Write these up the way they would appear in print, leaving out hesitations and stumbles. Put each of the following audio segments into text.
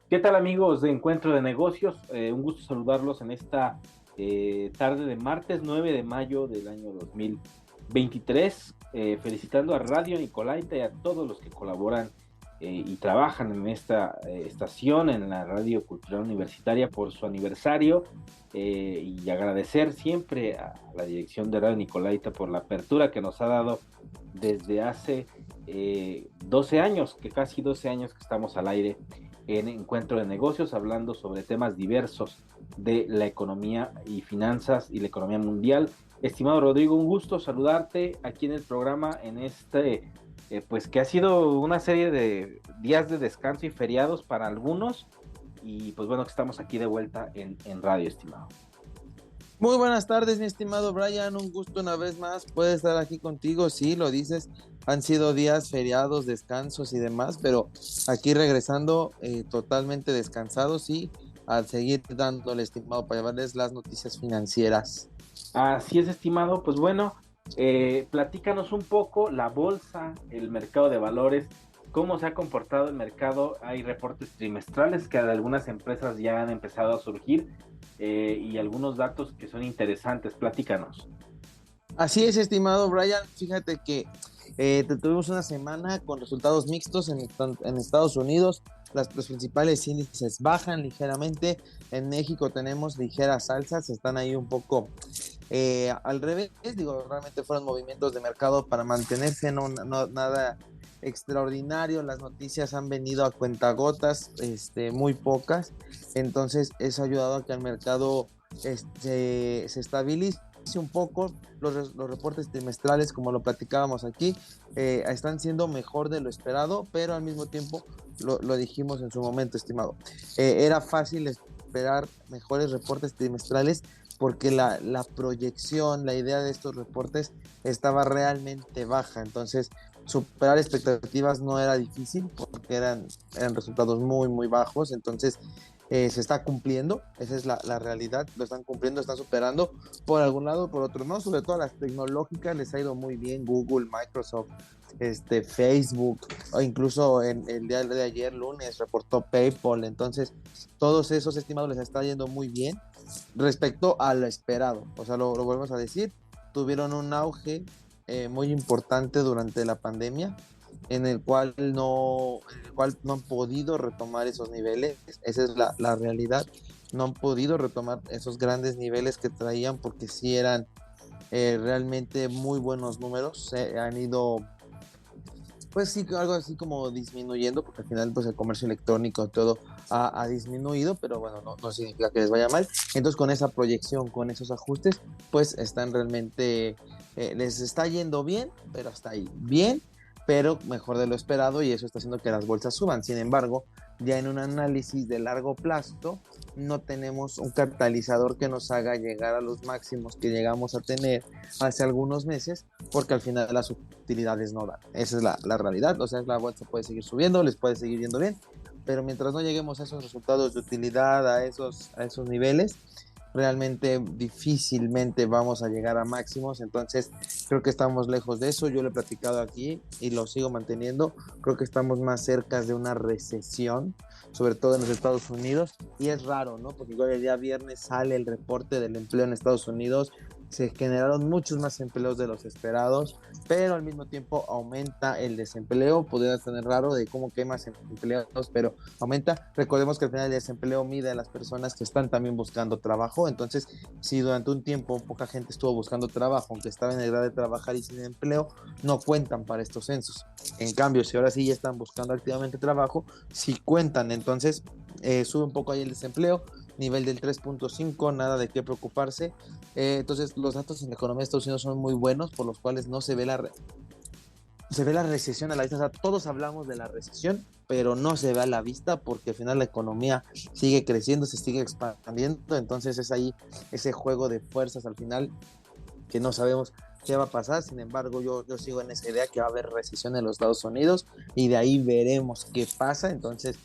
¿Qué tal amigos de Encuentro de Negocios? Un gusto saludarlos en esta tarde de martes 9 de mayo del año 2023, felicitando a Radio Nicolaita y a todos los que colaboran y trabajan en esta estación, en la Radio Cultural Universitaria por su aniversario, y agradecer siempre a la dirección de Radio Nicolaita por la apertura que nos ha dado desde hace 12 años, que casi 12 años que estamos al aire en Encuentro de Negocios, hablando sobre temas diversos de la economía y finanzas y la economía mundial. Estimado Rodrigo, un gusto saludarte aquí en el programa, en pues que ha sido una serie de días de descanso y feriados para algunos, y pues bueno, que estamos aquí de vuelta en radio, estimado. Muy buenas tardes, mi estimado Brian, un gusto una vez más poder estar aquí contigo. Sí, lo dices, han sido días feriados, descansos y demás, pero aquí regresando totalmente descansados y al seguir dándole, estimado, para llevarles las noticias financieras. Así es, estimado. Pues bueno, platícanos un poco la bolsa, el mercado de valores, cómo se ha comportado el mercado. Hay reportes trimestrales que de algunas empresas ya han empezado a surgir, y algunos datos que son interesantes. Platícanos. Así es, estimado Brian, fíjate que tuvimos una semana con resultados mixtos en Estados Unidos. Los principales índices bajan ligeramente. En México tenemos ligeras alzas, están ahí un poco al revés. Digo, realmente fueron movimientos de mercado para mantenerse, no nada extraordinario. Las noticias han venido a cuentagotas, muy pocas. Entonces, eso ha ayudado a que el mercado se estabilice un poco. Los reportes trimestrales, como lo platicábamos aquí, están siendo mejor de lo esperado, pero al mismo tiempo lo dijimos en su momento, estimado, era fácil esperar mejores reportes trimestrales porque la proyección, la idea de estos reportes estaba realmente baja. Entonces superar expectativas no era difícil porque eran resultados muy muy bajos. Entonces se está cumpliendo, esa es la realidad, lo están cumpliendo, están superando por algún lado, por otro no. Sobre todo a las tecnológicas les ha ido muy bien, Google, Microsoft, Facebook, o incluso en el día de ayer, lunes, reportó PayPal. Entonces todos esos estimados les está yendo muy bien respecto a lo esperado. O sea, lo volvemos a decir, tuvieron un auge muy importante durante la pandemia, en el cual no han podido retomar esos niveles. Esa es la realidad. No han podido retomar esos grandes niveles que traían, porque sí eran realmente muy buenos números. Han ido, pues sí, algo así como disminuyendo, porque al final pues el comercio electrónico todo ha disminuido, pero bueno, no significa que les vaya mal. Entonces con esa proyección, con esos ajustes, pues están realmente, les está yendo bien, pero hasta ahí, bien, pero mejor de lo esperado, y eso está haciendo que las bolsas suban. Sin embargo, ya en un análisis de largo plazo, no tenemos un catalizador que nos haga llegar a los máximos que llegamos a tener hace algunos meses, porque al final las utilidades no dan. Esa es la realidad. O sea, la bolsa puede seguir subiendo, les puede seguir yendo bien, pero mientras no lleguemos a esos resultados de utilidad, a esos niveles, realmente difícilmente vamos a llegar a máximos. Entonces creo que estamos lejos de eso. Yo lo he platicado aquí y lo sigo manteniendo. Creo que estamos más cerca de una recesión, sobre todo en los Estados Unidos, y es raro, ¿no? Porque igual el día viernes sale el reporte del empleo en Estados Unidos, se generaron muchos más empleos de los esperados, pero al mismo tiempo aumenta el desempleo. Podría tener raro de cómo que hay más empleados, pero aumenta. Recordemos que al final el desempleo mide a las personas que están también buscando trabajo. Entonces, si durante un tiempo poca gente estuvo buscando trabajo, aunque estaba en edad de trabajar y sin empleo, no cuentan para estos censos. En cambio, si ahora sí ya están buscando activamente trabajo, sí cuentan. Entonces, sube un poco ahí el desempleo, nivel del 3.5, nada de qué preocuparse. Entonces, los datos en la economía de Estados Unidos son muy buenos, por los cuales no se ve se ve la recesión a la vista. O sea, todos hablamos de la recesión, pero no se ve a la vista, porque al final la economía sigue creciendo, se sigue expandiendo. Entonces es ahí ese juego de fuerzas al final que no sabemos qué va a pasar. Sin embargo, yo sigo en esa idea que va a haber recesión en los Estados Unidos, y de ahí veremos qué pasa. Entonces,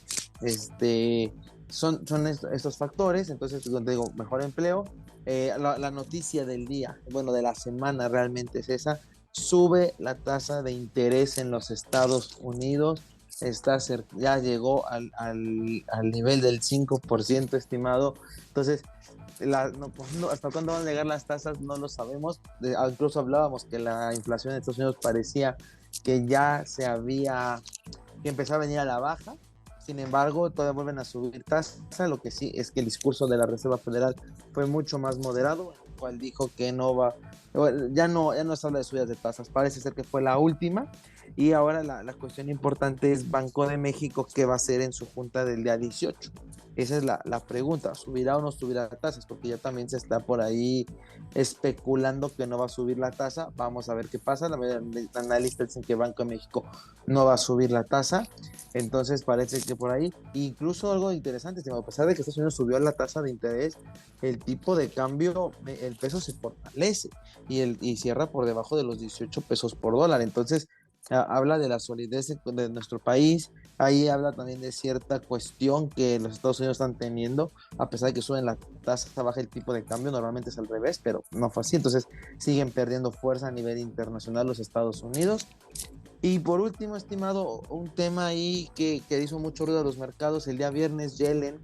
son estos factores. Entonces, donde digo, mejor empleo. La noticia del día, bueno, de la semana realmente es esa, sube la tasa de interés en los Estados Unidos, ya llegó al nivel del 5% estimado. Entonces, hasta cuándo van a llegar las tasas no lo sabemos. Incluso hablábamos que la inflación en Estados Unidos parecía que ya que empezaba a venir a la baja. Sin embargo, todavía vuelven a subir tasa. Lo que sí es que el discurso de la Reserva Federal fue mucho más moderado, el cual dijo que no va, bueno, ya no se habla de subidas de tasas. Parece ser que fue la última. Y ahora la cuestión importante es Banco de México, ¿qué va a hacer en su junta del día 18? Esa es la pregunta, ¿subirá o no subirá tasas? Porque ya también se está por ahí especulando que no va a subir la tasa. Vamos a ver qué pasa. La mayoría de analistas dicen que Banco de México no va a subir la tasa. Entonces parece que por ahí, incluso algo interesante, a pesar de que Estados Unidos subió la tasa de interés, el tipo de cambio, el peso se fortalece y cierra por debajo de los 18 pesos por dólar. Entonces, habla de la solidez de nuestro país. Ahí habla también de cierta cuestión que los Estados Unidos están teniendo, a pesar de que suben la tasa, baja el tipo de cambio, normalmente es al revés, pero no fue así. Entonces siguen perdiendo fuerza a nivel internacional los Estados Unidos. Y por último, estimado, un tema ahí que hizo mucho ruido a los mercados, el día viernes Yellen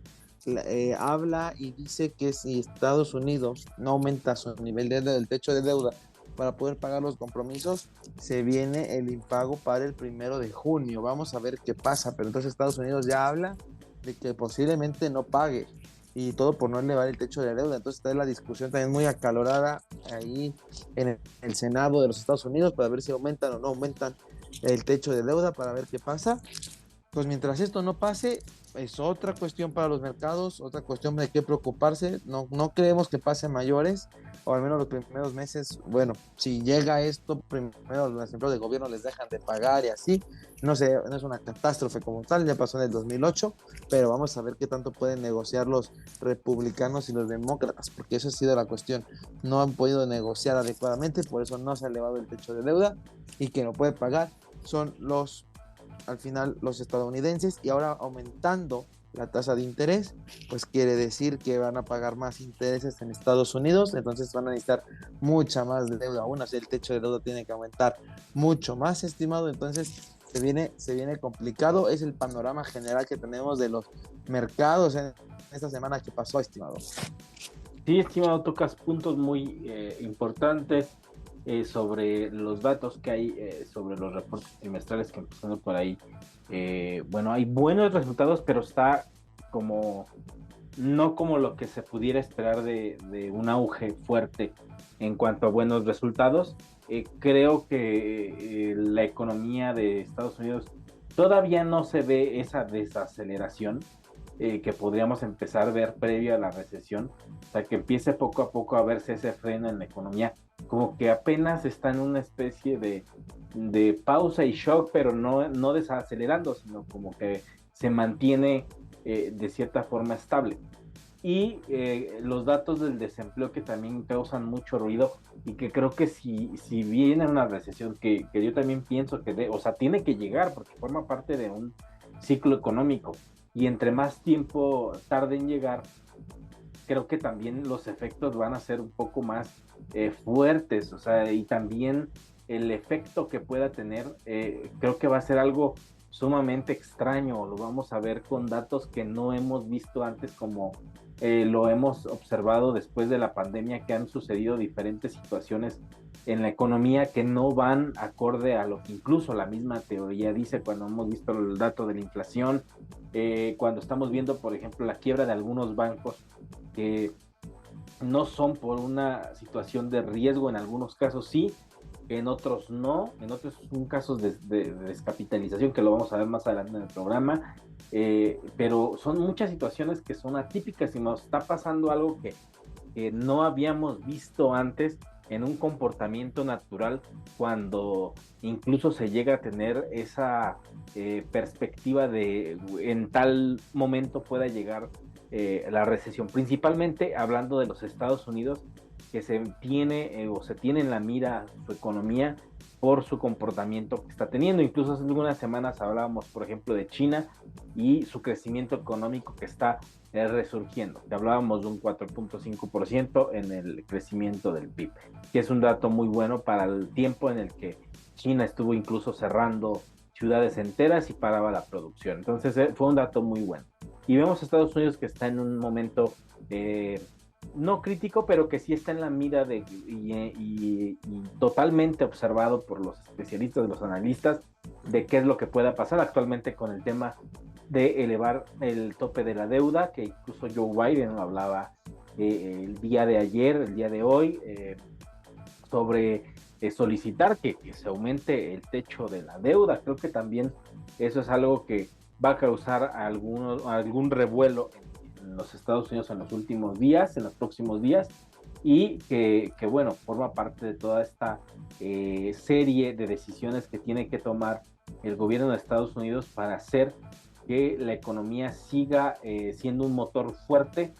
habla y dice que si Estados Unidos no aumenta su nivel del techo de deuda para poder pagar los compromisos, se viene el impago para el 1 de junio. Vamos a ver qué pasa, pero entonces Estados Unidos ya habla de que posiblemente no pague, y todo por no elevar el techo de deuda. Entonces está la discusión también muy acalorada ahí en el Senado de los Estados Unidos para ver si aumentan o no aumentan el techo de deuda, para ver qué pasa. Pues mientras esto no pase, es otra cuestión para los mercados, otra cuestión de qué preocuparse. No creemos que pase mayores, o al menos los primeros meses. Bueno, si llega esto, primero los empleos de gobierno les dejan de pagar y así. No sé, no es una catástrofe como tal, ya pasó en el 2008, pero vamos a ver qué tanto pueden negociar los republicanos y los demócratas, porque eso ha sido la cuestión. No han podido negociar adecuadamente, por eso no se ha elevado el techo de deuda, y quien lo puede pagar son al final los estadounidenses. Y ahora aumentando la tasa de interés, pues quiere decir que van a pagar más intereses en Estados Unidos, entonces van a necesitar mucha más deuda aún, así el techo de deuda tiene que aumentar mucho más, estimado. Entonces se viene complicado. Es el panorama general que tenemos de los mercados en esta semana que pasó, estimado. Sí, estimado, tocas puntos muy importantes sobre los datos que hay, sobre los reportes trimestrales que empezando por ahí. Bueno, hay buenos resultados, pero está no como lo que se pudiera esperar de un auge fuerte en cuanto a buenos resultados. Creo que la economía de Estados Unidos todavía no se ve esa desaceleración que podríamos empezar a ver previo a la recesión, o sea, que empiece poco a poco a verse ese freno en la economía, como que apenas está en una especie de pausa y shock, pero no desacelerando, sino como que se mantiene de cierta forma estable. Y los datos del desempleo, que también causan mucho ruido, y que creo que si viene una recesión, que yo también pienso que o sea, tiene que llegar porque forma parte de un ciclo económico, y entre más tiempo tarde en llegar, creo que también los efectos van a ser un poco más fuertes, o sea, y también el efecto que pueda tener, creo que va a ser algo sumamente extraño. Lo vamos a ver con datos que no hemos visto antes, como lo hemos observado después de la pandemia, que han sucedido diferentes situaciones en la economía que no van acorde a lo que incluso la misma teoría dice, cuando hemos visto el dato de la inflación, cuando estamos viendo, por ejemplo, la quiebra de algunos bancos que no son por una situación de riesgo, en algunos casos sí, en otros no, en otros son casos de descapitalización, que lo vamos a ver más adelante en el programa, pero son muchas situaciones que son atípicas y nos está pasando algo que no habíamos visto antes en un comportamiento natural, cuando incluso se llega a tener esa perspectiva de en tal momento pueda llegar la recesión, principalmente hablando de los Estados Unidos, que se tiene o se tiene en la mira su economía por su comportamiento que está teniendo. Incluso hace algunas semanas hablábamos, por ejemplo, de China y su crecimiento económico que está resurgiendo. Que hablábamos de un 4.5% en el crecimiento del PIB, que es un dato muy bueno para el tiempo en el que China estuvo incluso cerrando ciudades enteras y paraba la producción. Entonces fue un dato muy bueno. Y vemos a Estados Unidos que está en un momento no crítico, pero que sí está en la mira y totalmente observado por los especialistas, los analistas, de qué es lo que pueda pasar actualmente con el tema de elevar el tope de la deuda, que incluso Joe Biden lo hablaba el día de ayer, el día de hoy, sobre solicitar que se aumente el techo de la deuda. Creo que también eso es algo que va a causar algún revuelo en los Estados Unidos en los últimos días, en los próximos días, y que bueno, forma parte de toda esta serie de decisiones que tiene que tomar el gobierno de Estados Unidos para hacer que la economía siga siendo un motor fuerte,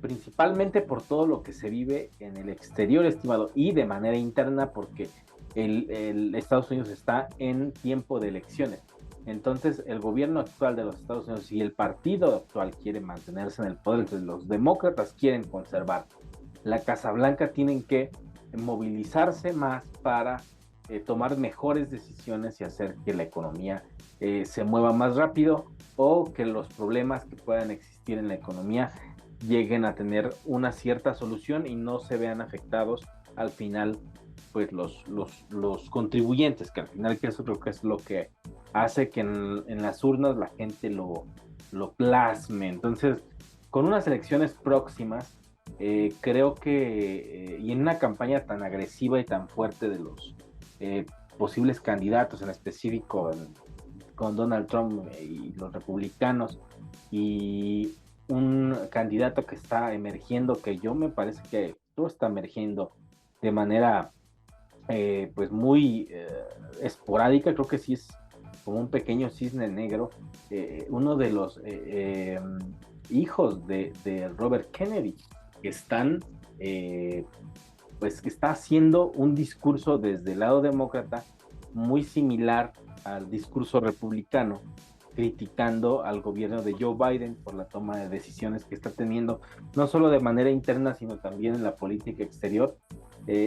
principalmente por todo lo que se vive en el exterior, estimado, y de manera interna, porque el Estados Unidos está en tiempo de elecciones. Entonces, el gobierno actual de los Estados Unidos y el partido actual quiere mantenerse en el poder, entonces los demócratas quieren conservar la Casa Blanca, tienen que movilizarse más para tomar mejores decisiones y hacer que la economía se mueva más rápido, o que los problemas que puedan existir en la economía lleguen a tener una cierta solución y no se vean afectados al final pues los contribuyentes, que al final que eso creo que es lo que hace que en las urnas la gente lo plasme. Entonces, con unas elecciones próximas, creo que, y en una campaña tan agresiva y tan fuerte de los posibles candidatos, en específico con Donald Trump y los republicanos, y un candidato que está emergiendo, que yo me parece que todo está emergiendo de manera pues muy esporádica, creo que sí es como un pequeño cisne negro, uno de los hijos de Robert Kennedy, que están pues que está haciendo un discurso desde el lado demócrata muy similar al discurso republicano, criticando al gobierno de Joe Biden por la toma de decisiones que está teniendo, no solo de manera interna, sino también en la política exterior.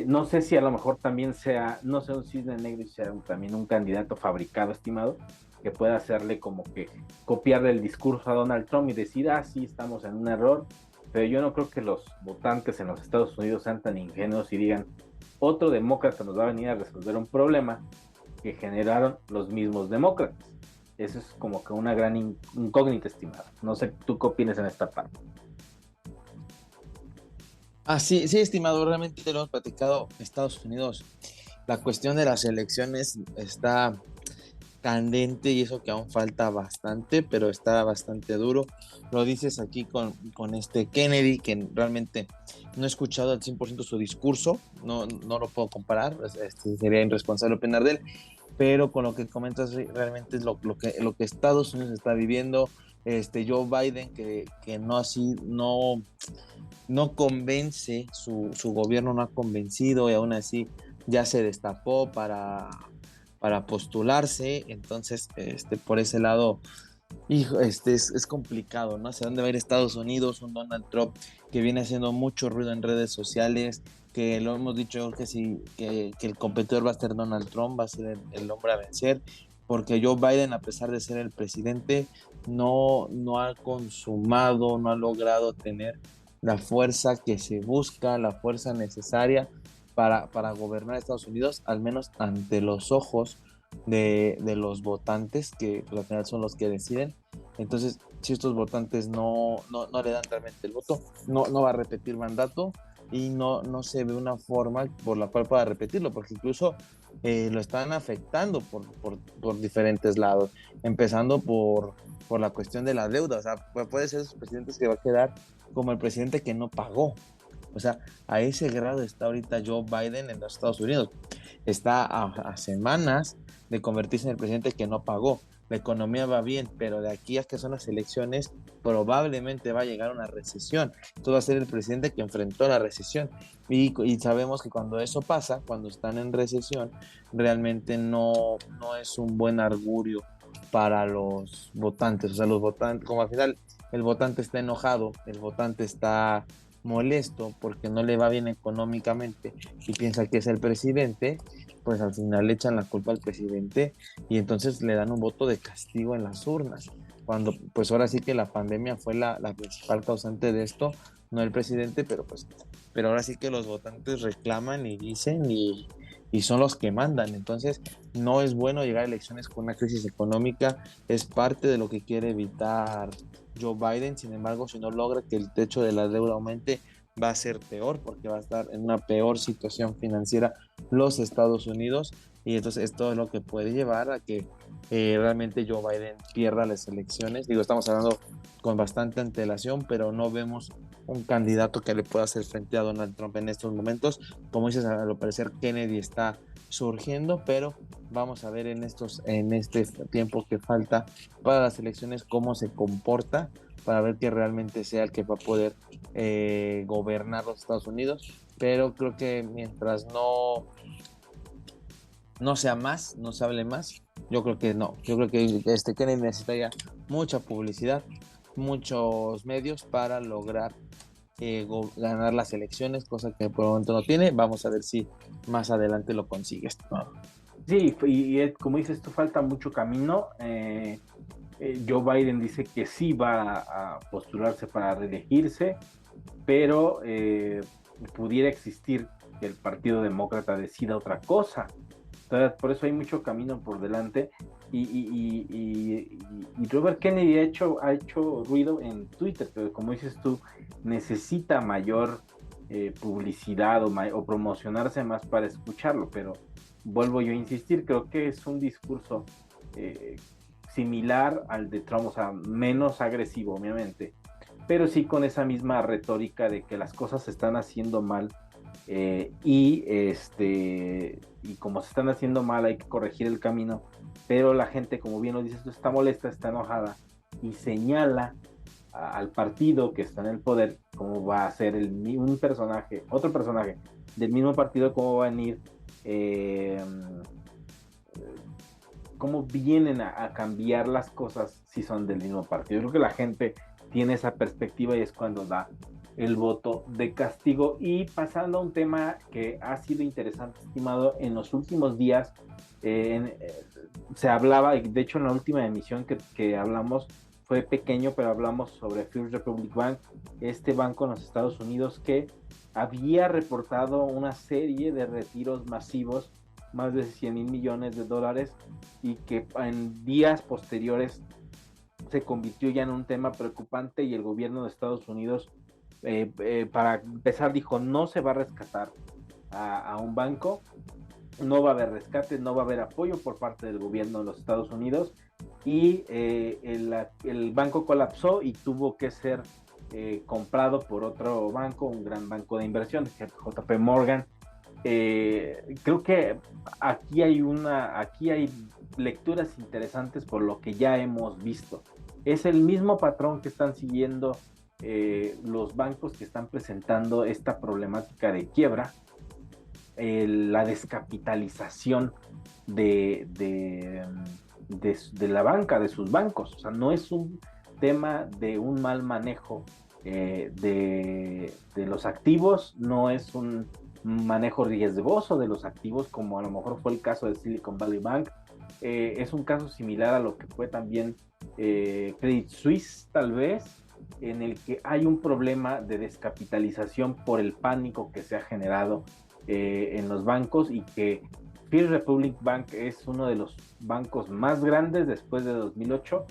No sé si a lo mejor también sea, no sea un cisne negro y sea también un candidato fabricado, estimado, que pueda hacerle como que copiarle el discurso a Donald Trump y decir, ah, sí, estamos en un error, pero yo no creo que los votantes en los Estados Unidos sean tan ingenuos y digan, otro demócrata nos va a venir a resolver un problema que generaron los mismos demócratas. Eso es como que una gran incógnita, estimada. No sé, ¿tú qué opinas en esta parte? Ah, sí, sí, estimado, realmente lo hemos platicado. Estados Unidos, la cuestión de las elecciones está candente y eso que aún falta bastante, pero está bastante duro. Lo dices aquí con este Kennedy, que realmente no he escuchado al 100% su discurso, no lo puedo comparar, sería irresponsable opinar de él, pero con lo que comentas realmente es lo que Estados Unidos está viviendo. Joe Biden, que no así, no convence, su gobierno no ha convencido y aún así ya se destapó para postularse. Entonces, por ese lado, hijo, es complicado, ¿no? ¿Hacia dónde va a ir Estados Unidos? Un Donald Trump que viene haciendo mucho ruido en redes sociales, que lo hemos dicho que sí, que el competidor va a ser Donald Trump, va a ser el hombre a vencer, porque Joe Biden, a pesar de ser el presidente, no ha consumado, no ha logrado tener la fuerza que se busca, la fuerza necesaria para gobernar Estados Unidos, al menos ante los ojos de los votantes, que pues, al final son los que deciden. Entonces, si estos votantes no le dan realmente el voto, no va a repetir mandato y no se ve una forma por la cual pueda repetirlo, porque incluso lo están afectando por diferentes lados, empezando por la cuestión de la deuda. O sea, puede ser esos presidentes que va a quedar como el presidente que no pagó. O sea, a ese grado está ahorita Joe Biden en los Estados Unidos. Está a semanas de convertirse en el presidente que no pagó. la economía va bien, pero de aquí a que son las elecciones probablemente va a llegar una recesión. Entonces va a ser el presidente que enfrentó la recesión. Y sabemos que cuando eso pasa, cuando están en recesión, realmente no es un buen augurio para los votantes. O sea, los votantes, como al final el votante está enojado, el votante está molesto porque no le va bien económicamente y piensa que es el presidente, pues al final le echan la culpa al presidente y entonces le dan un voto de castigo en las urnas. Cuando pues ahora sí que la pandemia fue la principal causante de esto, no el presidente, pero ahora sí que los votantes reclaman y dicen y son los que mandan. Entonces no es bueno llegar a elecciones con una crisis económica, es parte de lo que quiere evitar Joe Biden. Sin embargo, si no logra que el techo de la deuda aumente, va a ser peor porque va a estar en una peor situación financiera los Estados Unidos y entonces esto es lo que puede llevar a que realmente Joe Biden pierda las elecciones. Digo, estamos hablando con bastante antelación, pero no vemos un candidato que le pueda hacer frente a Donald Trump en estos momentos. Como dices, a lo parecer Kennedy está surgiendo, pero vamos a ver en este tiempo que falta para las elecciones cómo se comporta para ver que realmente sea el que va a poder gobernar los Estados Unidos. Pero creo que mientras no sea más, no se hable más, yo creo que no. Yo creo que este Kennedy necesitaría mucha publicidad, muchos medios para lograr ganar las elecciones, cosa que por el momento no tiene. Vamos a ver si más adelante lo consigue, estimado. Sí, como dices tú, falta mucho camino. Joe Biden dice que sí va a postularse para reelegirse, pero pudiera existir que el Partido Demócrata decida otra cosa. Entonces, por eso hay mucho camino por delante. Y Robert Kennedy ha hecho ruido en Twitter, pero como dices tú, necesita mayor publicidad o promocionarse más para escucharlo. Pero vuelvo yo a insistir, creo que es un discurso eh, similar al de Trump, o sea, menos agresivo, obviamente, pero sí con esa misma retórica de que las cosas se están haciendo mal y como se están haciendo mal hay que corregir el camino, pero la gente, como bien lo dices, está molesta, está enojada y señala al partido que está en el poder cómo va a ser otro personaje del mismo partido, cómo van a ir, cómo vienen a cambiar las cosas si son del mismo partido. Yo creo que la gente tiene esa perspectiva y es cuando da el voto de castigo. Y pasando a un tema que ha sido interesante, estimado, en los últimos días se hablaba, de hecho en la última emisión que hablamos fue pequeño, pero hablamos sobre First Republic Bank, este banco en los Estados Unidos que había reportado una serie de retiros masivos, más de 100 mil millones de dólares, y que en días posteriores se convirtió ya en un tema preocupante y el gobierno de Estados Unidos, para empezar, dijo no se va a rescatar a un banco, no va a haber rescate, no va a haber apoyo por parte del gobierno de los Estados Unidos y el banco colapsó y tuvo que ser comprado por otro banco, un gran banco de inversión, JP Morgan. Creo que aquí hay lecturas interesantes por lo que ya hemos visto. Es el mismo patrón que están siguiendo los bancos que están presentando esta problemática de quiebra, la descapitalización de la banca, de sus bancos. O sea, no es un tema de un mal manejo de los activos, no es un manejo riesgoso de los activos, como a lo mejor fue el caso de Silicon Valley Bank. Es un caso similar a lo que fue también Credit Suisse, tal vez, en el que hay un problema de descapitalización por el pánico que se ha generado en los bancos, y que First Republic Bank es uno de los bancos más grandes después de 2008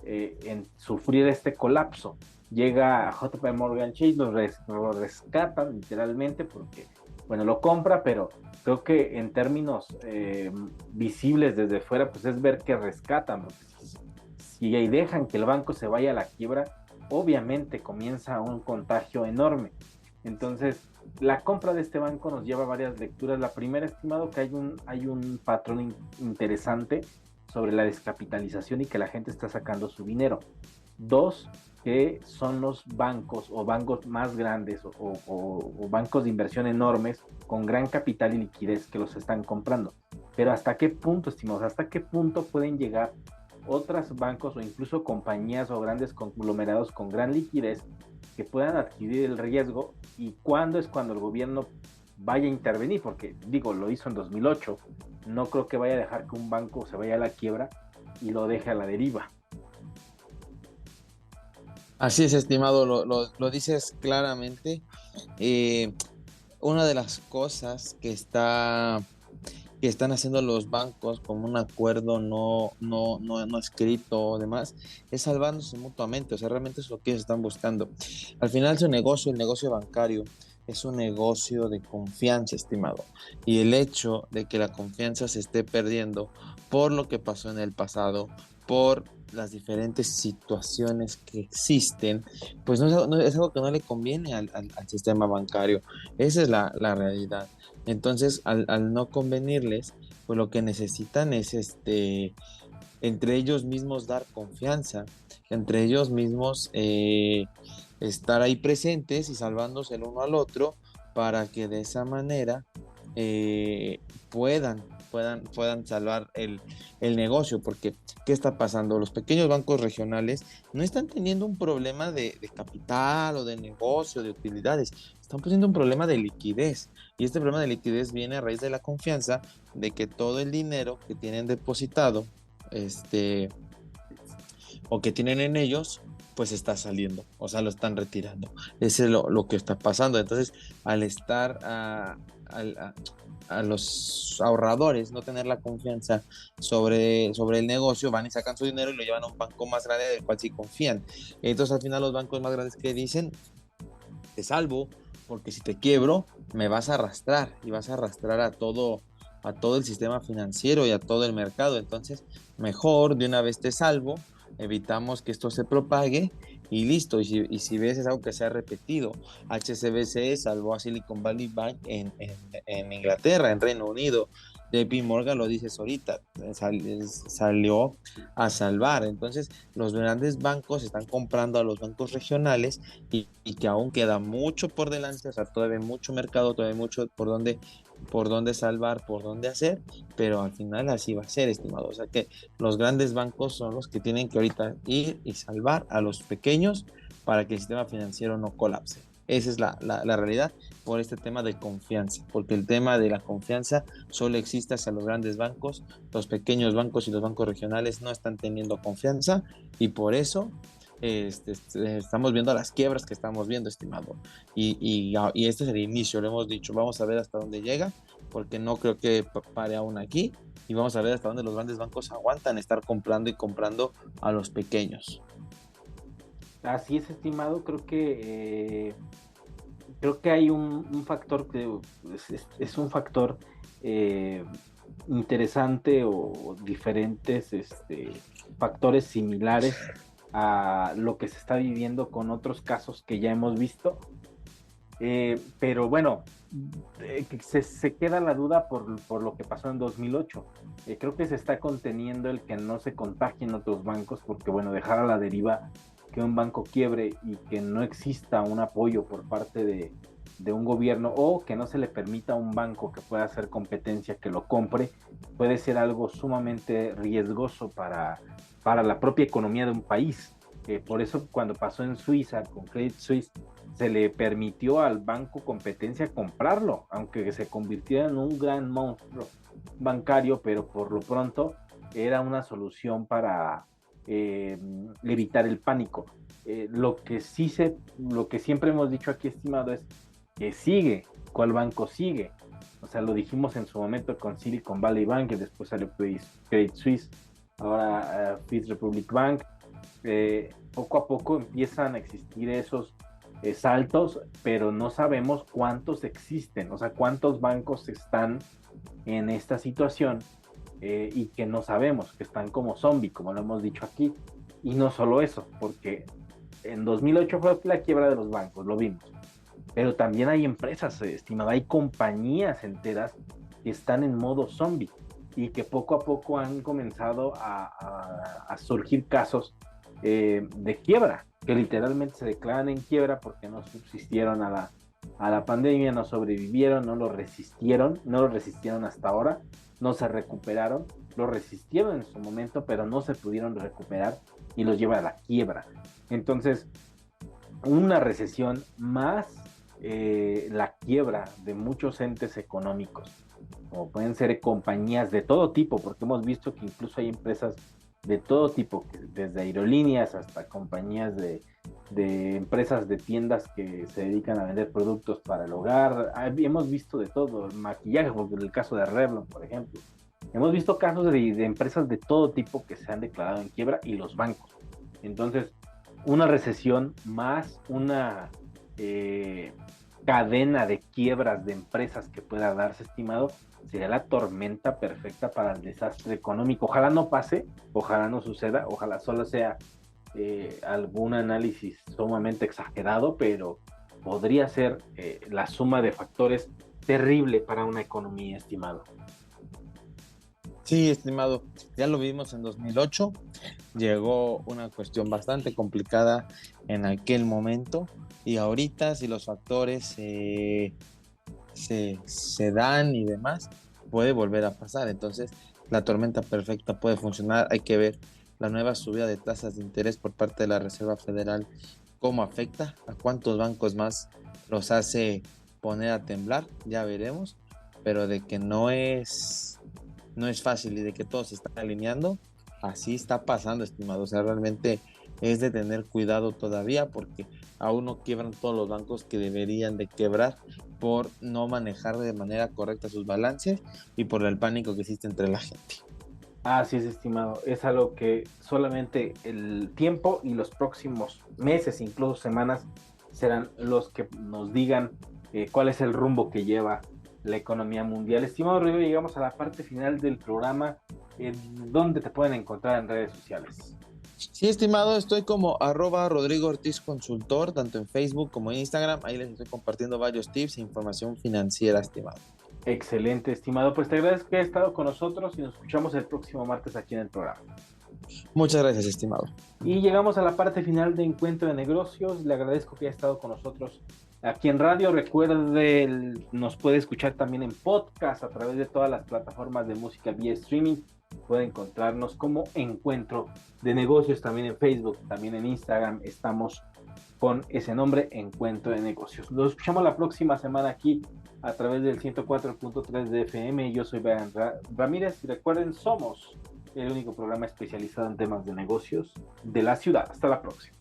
en sufrir este colapso. Llega a JP Morgan Chase, lo rescatan literalmente porque, bueno, lo compra, pero creo que en términos visibles desde fuera, pues es ver que rescatan, porque si dejan que el banco se vaya a la quiebra, obviamente comienza un contagio enorme. Entonces, la compra de este banco nos lleva a varias lecturas. La primera, estimado, que hay un patrón interesante, sobre la descapitalización y que la gente está sacando su dinero. Dos, que son los bancos o bancos más grandes o bancos de inversión enormes con gran capital y liquidez que los están comprando. Pero ¿hasta qué punto, estimados? ¿Hasta qué punto pueden llegar otros bancos o incluso compañías o grandes conglomerados con gran liquidez que puedan adquirir el riesgo? ¿Y cuándo es cuando el gobierno vaya a intervenir? Porque, digo, lo hizo en 2008. No creo que vaya a dejar que un banco se vaya a la quiebra y lo deje a la deriva. Así es, estimado, lo dices claramente. Eh, una de las cosas que están haciendo los bancos como un acuerdo no escrito o demás, es salvándose mutuamente. O sea, realmente es lo que ellos están buscando. Al final su negocio, el negocio bancario, es un negocio de confianza, estimado. Y el hecho de que la confianza se esté perdiendo por lo que pasó en el pasado, por las diferentes situaciones que existen, pues es algo que no le conviene al sistema bancario. Esa es la realidad. Entonces, al no convenirles, pues lo que necesitan es entre ellos mismos dar confianza, entre ellos mismos estar ahí presentes y salvándose el uno al otro para que de esa manera eh, puedan salvar el negocio, porque ¿qué está pasando? Los pequeños bancos regionales no están teniendo un problema de capital o de negocio, de utilidades, están teniendo un problema de liquidez, y este problema de liquidez viene a raíz de la confianza de que todo el dinero que tienen depositado o que tienen en ellos, pues está saliendo, o sea, lo están retirando. Eso es lo que está pasando. Entonces, al estar a los ahorradores no tener la confianza sobre el negocio, van y sacan su dinero y lo llevan a un banco más grande del cual sí confían. Entonces, al final, los bancos más grandes que dicen, te salvo, porque si te quiebro, me vas a arrastrar y vas a arrastrar a todo el sistema financiero y a todo el mercado. Entonces, mejor de una vez te salvo, evitamos que esto se propague y listo. Y si ves, es algo que se ha repetido. HSBC salvó a Silicon Valley Bank en Inglaterra, en Reino Unido. JP Morgan, lo dices ahorita, salió a salvar. Entonces, los grandes bancos están comprando a los bancos regionales y que aún queda mucho por delante, o sea, todavía hay mucho mercado, todavía hay mucho por dónde salvar, por dónde hacer, pero al final así va a ser, estimado. O sea que los grandes bancos son los que tienen que ahorita ir y salvar a los pequeños para que el sistema financiero no colapse. Esa es la realidad por este tema de confianza, porque el tema de la confianza solo existe hacia los grandes bancos, los pequeños bancos y los bancos regionales no están teniendo confianza y por eso estamos viendo las quiebras que estamos viendo, estimado. Y este es el inicio, lo hemos dicho, vamos a ver hasta dónde llega, porque no creo que pare aún aquí, y vamos a ver hasta dónde los grandes bancos aguantan estar comprando y comprando a los pequeños. Así es, estimado. Creo que hay un factor que es un factor eh, interesante o diferentes factores similares a lo que se está viviendo con otros casos que ya hemos visto. Pero bueno, se queda la duda por lo que pasó en 2008. Creo que se está conteniendo el que no se contagien otros bancos, porque bueno, dejar a la deriva que un banco quiebre y que no exista un apoyo por parte de un gobierno, o que no se le permita a un banco que pueda hacer competencia que lo compre, puede ser algo sumamente riesgoso para la propia economía de un país. Por eso cuando pasó en Suiza con Credit Suisse, se le permitió al banco competencia comprarlo, aunque se convirtiera en un gran monstruo bancario, pero por lo pronto era una solución para evitar el pánico. Lo que siempre hemos dicho aquí, estimado, es que sigue, ¿cuál banco sigue? O sea, lo dijimos en su momento con Silicon Valley Bank, que después salió Credit Suisse, ahora Fifth Republic Bank. Poco a poco empiezan a existir esos saltos, pero no sabemos cuántos existen, o sea, cuántos bancos están en esta situación, y que no sabemos, que están como zombie, como lo hemos dicho aquí. Y no solo eso, porque en 2008 fue la quiebra de los bancos, lo vimos, pero también hay empresas, estimada, hay compañías enteras que están en modo zombie. y que poco a poco han comenzado a surgir casos de quiebra, que literalmente se declaran en quiebra porque no subsistieron a la pandemia, no sobrevivieron, no lo resistieron hasta ahora, no se recuperaron, lo resistieron en su momento, pero no se pudieron recuperar y los lleva a la quiebra. Entonces, una recesión más la quiebra de muchos entes económicos, como pueden ser compañías de todo tipo, porque hemos visto que incluso hay empresas de todo tipo, desde aerolíneas hasta compañías de empresas de tiendas que se dedican a vender productos para el hogar. Hemos visto de todo, maquillaje, como en el caso de Revlon, por ejemplo. Hemos visto casos de empresas de todo tipo que se han declarado en quiebra, y los bancos. Entonces, una recesión más una cadena de quiebras de empresas que pueda darse, estimado, sería la tormenta perfecta para el desastre económico. Ojalá no pase, ojalá no suceda, ojalá solo sea algún análisis sumamente exagerado, pero podría ser la suma de factores terrible para una economía, estimado. Sí, estimado, ya lo vimos en 2008, llegó una cuestión bastante complicada en aquel momento, y ahorita si los factores se dan y demás, puede volver a pasar. Entonces la tormenta perfecta puede funcionar. Hay que ver la nueva subida de tasas de interés por parte de la Reserva Federal, cómo afecta, a cuántos bancos más los hace poner a temblar, ya veremos, pero de que no es fácil y de que todo se está alineando, así está pasando, estimado. O sea, realmente es de tener cuidado todavía, porque aún no quiebran todos los bancos que deberían de quebrar por no manejar de manera correcta sus balances y por el pánico que existe entre la gente. Así es, estimado. Es algo que solamente el tiempo y los próximos meses, incluso semanas, serán los que nos digan cuál es el rumbo que lleva la economía mundial. Estimado Rodrigo, llegamos a la parte final del programa. ¿Dónde te pueden encontrar en redes sociales? Sí, estimado, estoy como @Rodrigo Ortiz Consultor, tanto en Facebook como en Instagram. Ahí les estoy compartiendo varios tips e información financiera, estimado. Excelente, estimado. Pues te agradezco que hayas estado con nosotros y nos escuchamos el próximo martes aquí en el programa. Muchas gracias, estimado. Y llegamos a la parte final de Encuentro de Negocios. Le agradezco que haya estado con nosotros aquí en radio. Recuerde, nos puede escuchar también en podcast a través de todas las plataformas de música vía streaming. Puede encontrarnos como Encuentro de Negocios, también en Facebook, también en Instagram. Estamos con ese nombre, Encuentro de Negocios. Nos escuchamos la próxima semana aquí a través del 104.3 de FM. Yo soy Brian Ramírez y recuerden, somos el único programa especializado en temas de negocios de la ciudad. Hasta la próxima.